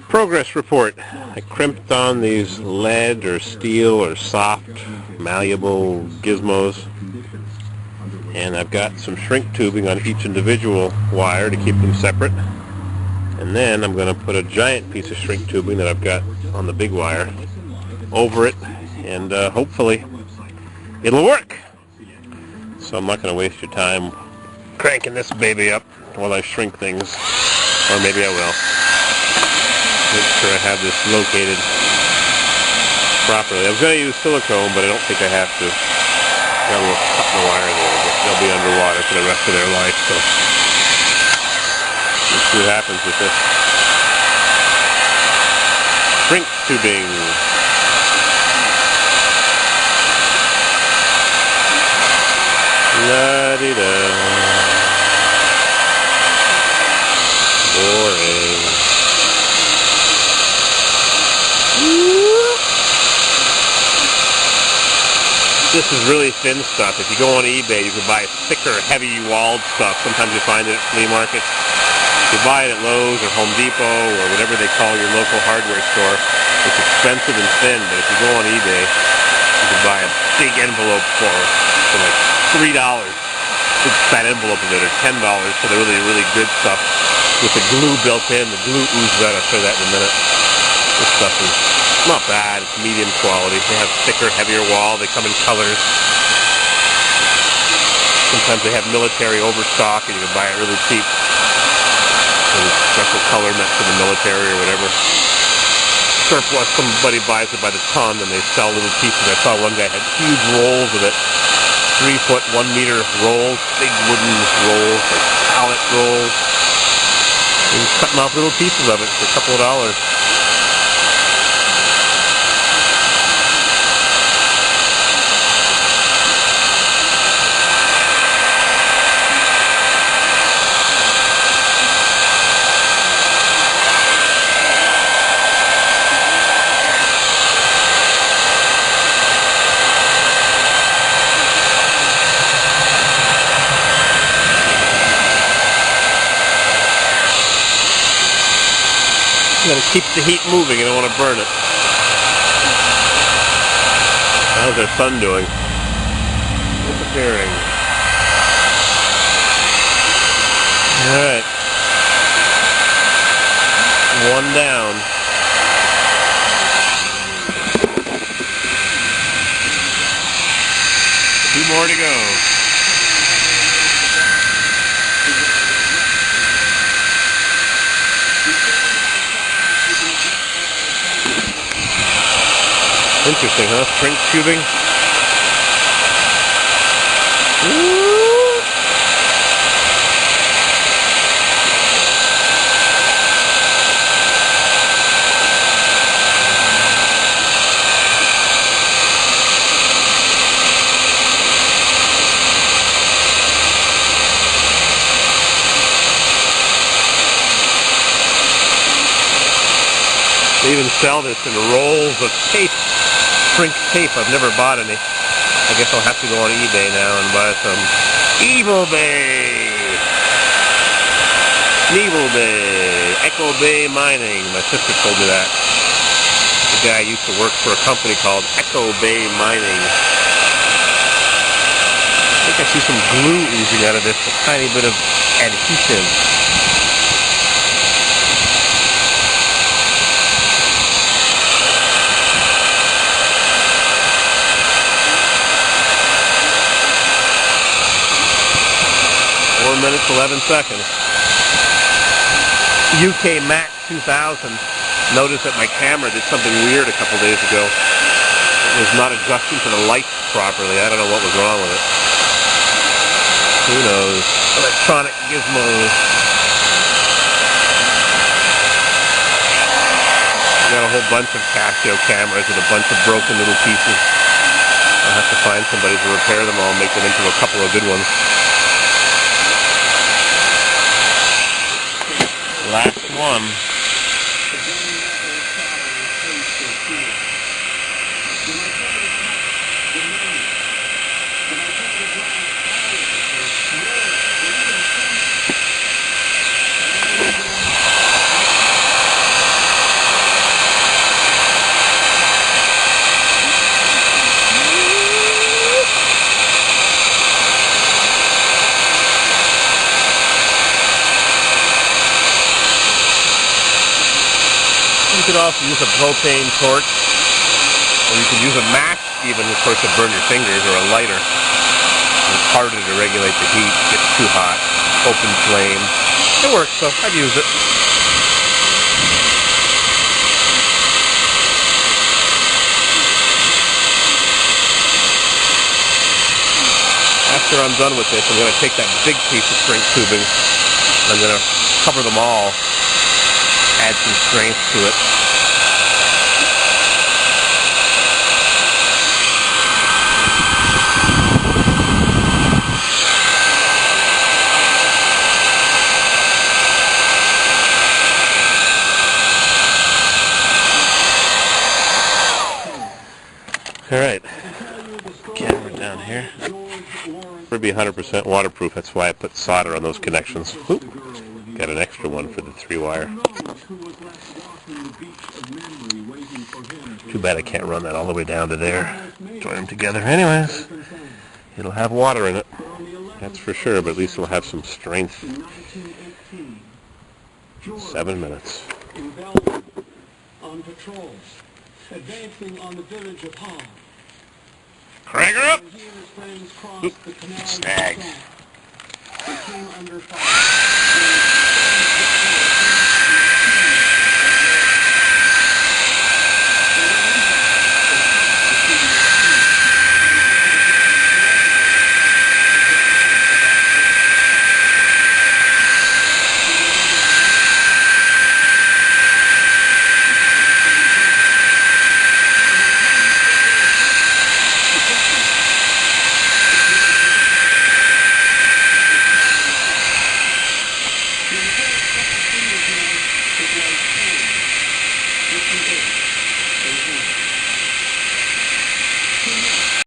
Progress report. I crimped on these lead or steel or soft, malleable gizmos. And I've got some shrink tubing on each individual wire to keep them separate. And then I'm going to put a giant piece of shrink tubing that I've got on the big wire over it, and hopefully it'll work. So I'm not going to waste your time cranking this baby up while I shrink things, or maybe I will. Make sure I have this located properly. I was going to use silicone, but I don't think I have to. Got a little cut in the wire there, but they'll be underwater for the rest of their life, so let's see what happens with this. Shrink tubing. La-di-da. Boring. This is really thin stuff. If you go on eBay, you can buy thicker, heavy walled stuff. Sometimes you find it at flea markets. You buy it at Lowe's or Home Depot or whatever they call your local hardware store. It's expensive and thin, but if you go on eBay, you can buy a big envelope for like $3. Big fat envelope of it, or $10 for the really, really good stuff with the glue built in. The glue oozes out. I'll show you that in a minute. This stuff is not bad. It's medium quality. They have thicker, heavier wall. They come in colors. Sometimes they have military overstock, and you can buy it really cheap. Special color meant for the military or whatever. Surplus, somebody buys it by the ton, and they sell little pieces. I saw one guy had huge rolls of it. 3 foot, 1 meter rolls, big wooden rolls, like pallet rolls. And he's cutting off little pieces of it for a couple of dollars. You gotta keep the heat moving, you don't want to burn it. How's our sun doing? Disappearing. Alright. 1 down. Two more to go. Interesting, huh? Shrink tubing. Woo! They even sell this in rolls of tape. Shrink tape. I've never bought any. I guess I'll have to go on eBay now and buy some. Evil Bay! Evil Bay! Echo Bay Mining. My sister told me that. The guy used to work for a company called Echo Bay Mining. I think I see some glue oozing out of this. A tiny bit of adhesive. Minutes 11 seconds. UK Mac 2000 noticed that my camera did something weird a couple days ago. It was not adjusting to the lights properly. I don't know what was wrong with it. Who knows? Electronic gizmos. Got a whole bunch of Casio cameras with a bunch of broken little pieces. I'll have to find somebody to repair them all and make them into a couple of good ones. Last one. could also use a propane torch, or you could use a match even, of course, to burn your fingers, or a lighter. It's harder to regulate the heat. It gets too hot. Open flame. It works, so I've used it. After I'm done with this, I'm going to take that big piece of shrink tubing. I'm going to cover them all, add some strength to it. All right, camera down here. It'll be 100% waterproof. That's why I put solder on those connections. Oop. Got an extra one for the 3-wire. Too bad I can't run that all the way down to there. Join them together. Anyways, it'll have water in it. That's for sure, but at least it'll have some strength. 7 minutes. On patrol, advancing on the village of HANG. Crank her up! Oop. Snag. They came under fire.